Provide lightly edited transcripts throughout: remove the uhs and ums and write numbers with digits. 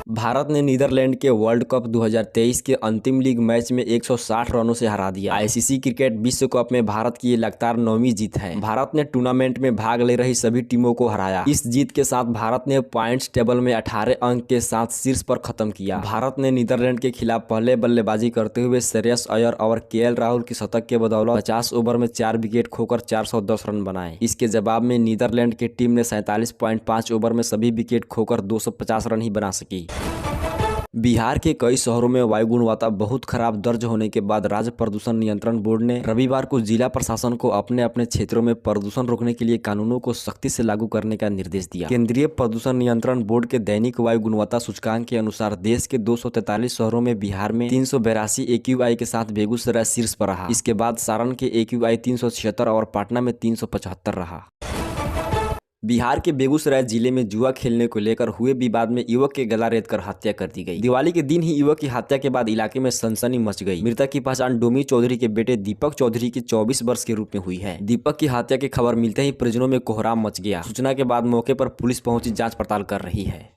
भारत ने नीदरलैंड के world cup 2023 के अंतिम लीग मैच में 160 रनों से हरा दिया। आईसीसी क्रिकेट विश्व कप में भारत की ये लगातार 9वीं जीत है। भारत ने टूर्नामेंट में भाग ले रही सभी टीमों को हराया। इस जीत के साथ भारत ने पॉइंट्स टेबल में 18 अंक के साथ शीर्ष पर खत्म किया। भारत ने नीदरलैंड के खिलाफ पहले बल्लेबाजी करते हुए श्रेयस अय्यर और केएल राहुल की शतक के बदौलत 50 ओवर में 4 विकेट खोकर 410 रन बनाए। इसके जवाब में नीदरलैंड की टीम ने 47.5 ओवर में सभी विकेट खोकर 250 रन ही बना सकी। बिहार के कई शहरों में वायु गुणवत्ता बहुत खराब दर्ज होने के बाद राज्य प्रदूषण नियंत्रण बोर्ड ने रविवार को जिला प्रशासन को अपने अपने क्षेत्रों में प्रदूषण रोकने के लिए कानूनों को सख्ती से लागू करने का निर्देश दिया। केंद्रीय प्रदूषण नियंत्रण बोर्ड के दैनिक वायु गुणवत्ता सूचकांक के अनुसार देश के 243 शहरों में बिहार में 382 AQI के साथ बेगूसराय शीर्ष पर रहा। इसके बाद सारण के AQI 376 और पटना में 375 रहा। बिहार के बेगूसराय जिले में जुआ खेलने को लेकर हुए विवाद में युवक के गला रेतकर हत्या कर दी गई। दिवाली के दिन ही युवक की हत्या के बाद इलाके में सनसनी मच गई। मृतक की पहचान डोमी चौधरी के बेटे दीपक चौधरी के 24 वर्ष के रूप में हुई है। दीपक की हत्या की खबर मिलते ही परिजनों में कोहराम मच गया। सूचना के बाद मौके पर पुलिस पहुंची जांच पड़ताल कर रही है।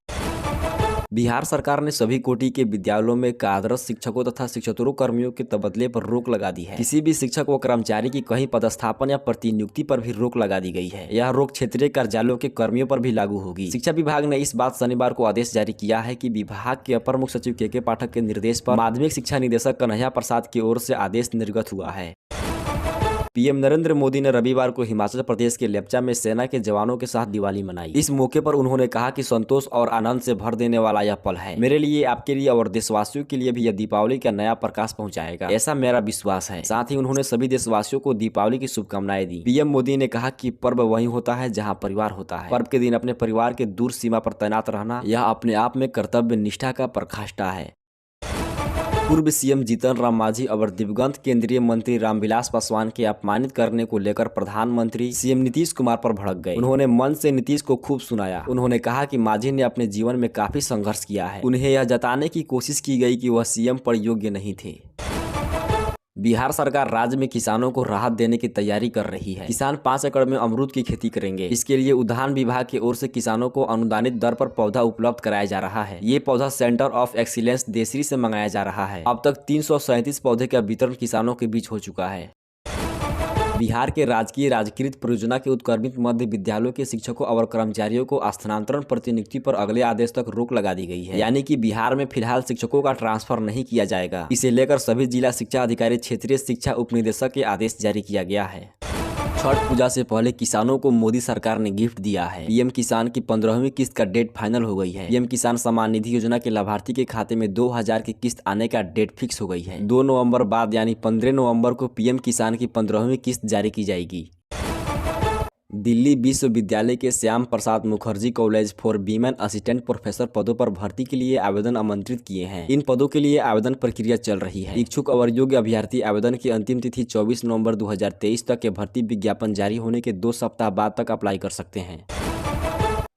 बिहार सरकार ने सभी कोटि के विद्यालयों में कार्यरत शिक्षकों तथा शिक्षकेतर कर्मियों के तबादले पर रोक लगा दी है। किसी भी शिक्षक व कर्मचारी की कहीं पदस्थापन या प्रतिनियुक्ति पर भी रोक लगा दी गई है। यह रोक क्षेत्रीय कार्यालयों के कर्मियों पर भी लागू होगी। शिक्षा विभाग ने इस बात शनिवार को आदेश जारी किया है कि विभाग के अपर मुख्य सचिव के पाठक के निर्देश पर माध्यमिक शिक्षा निदेशक कन्हैया प्रसाद की ओर से आदेश निर्गत हुआ है। पीएम नरेंद्र मोदी ने रविवार को हिमाचल प्रदेश के लेप्चा में सेना के जवानों के साथ दिवाली मनाई। इस मौके पर उन्होंने कहा कि संतोष और आनंद से भर देने वाला यह पल है। मेरे लिए, आपके लिए और देशवासियों के लिए भी यह दीपावली का नया प्रकाश पहुंचाएगा, ऐसा मेरा विश्वास है। साथ ही उन्होंने सभी देशवासियों को दीपावली की शुभकामनाएं दी। पीएम मोदी ने कहा कि पर्व वही होता है जहाँ परिवार होता है। पर्व के दिन अपने परिवार के दूर सीमा पर तैनात रहना यह अपने आप में कर्तव्य निष्ठा का प्रकाष्ठा है। पूर्व सीएम जीतन राम मांझी और दिवंगत केंद्रीय मंत्री रामविलास पासवान के अपमानित करने को लेकर प्रधानमंत्री सीएम नीतीश कुमार पर भड़क गए। उन्होंने मंच से नीतीश को खूब सुनाया। उन्होंने कहा कि मांझी ने अपने जीवन में काफी संघर्ष किया है। उन्हें यह जताने की कोशिश की गई कि वह सीएम पर योग्य नहीं थे। बिहार सरकार राज्य में किसानों को राहत देने की तैयारी कर रही है। किसान 5 एकड़ में अमरूद की खेती करेंगे। इसके लिए उद्यान विभाग की ओर से किसानों को अनुदानित दर पर पौधा उपलब्ध कराया जा रहा है। ये पौधा सेंटर ऑफ एक्सीलेंस देसरी से मंगाया जा रहा है। अब तक 337 पौधे का वितरण किसानों के बीच हो चुका है। बिहार के राजकीय राजकृत परियोजना के उत्क्रमित मध्य विद्यालयों के शिक्षकों और कर्मचारियों को स्थानांतरण प्रतिनियुक्ति पर अगले आदेश तक रोक लगा दी गई है। यानी कि बिहार में फिलहाल शिक्षकों का ट्रांसफर नहीं किया जाएगा। इसे लेकर सभी जिला शिक्षा अधिकारी क्षेत्रीय शिक्षा उपनिदेशक के आदेश जारी किया गया है। छठ पूजा से पहले किसानों को मोदी सरकार ने गिफ्ट दिया है। पीएम किसान की 15वीं किस्त का डेट फाइनल हो गई है। पीएम किसान सम्मान निधि योजना के लाभार्थी के खाते में 2000 की किस्त आने का डेट फिक्स हो गई है। 2 नवंबर बाद यानी 15 नवंबर को पीएम किसान की 15वीं किस्त जारी की जाएगी। दिल्ली विश्वविद्यालय के Shyama Prasad Mukherjee college for women assistant professor पदों पर भर्ती के लिए आवेदन आमंत्रित किए हैं। इन पदों के लिए आवेदन प्रक्रिया चल रही है। इच्छुक और योग्य अभ्यर्थी आवेदन की अंतिम तिथि 24 नवंबर 2023 तक के भर्ती विज्ञापन जारी होने के 2 सप्ताह बाद तक अप्लाई कर सकते हैं।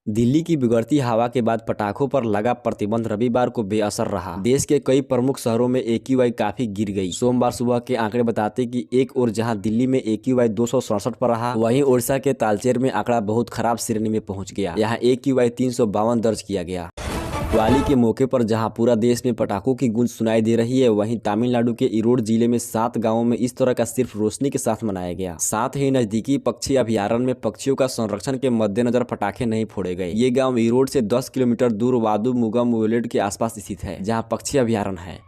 दिल्ली की बिगड़ती हवा के बाद पटाखों पर लगा प्रतिबंध रविवार को बेअसर रहा। देश के कई प्रमुख शहरों में AQI काफी गिर गई। सोमवार सुबह के आंकड़े बताते कि एक ओर जहां दिल्ली में AQI 267 पर रहा, वहीं ओडिशा के तालचेर में आंकड़ा बहुत खराब श्रेणी में पहुंच गया। यहां AQI 352 दर्ज किया गया। दिवाली के मौके पर जहां पूरा देश में पटाखों की गूंज सुनाई दे रही है, वहीं तमिलनाडु के ईरोड जिले में 7 गांवों में इस तरह का सिर्फ रोशनी के साथ मनाया गया। साथ ही नजदीकी पक्षी अभयारण्य में पक्षियों का संरक्षण के मद्देनजर पटाखे नहीं फोड़े गए। ये गांव ईरोड से 10 किलोमीटर दूर वादुमुगम वेलेड के आसपास स्थित है, जहां पक्षी अभयारण्य है।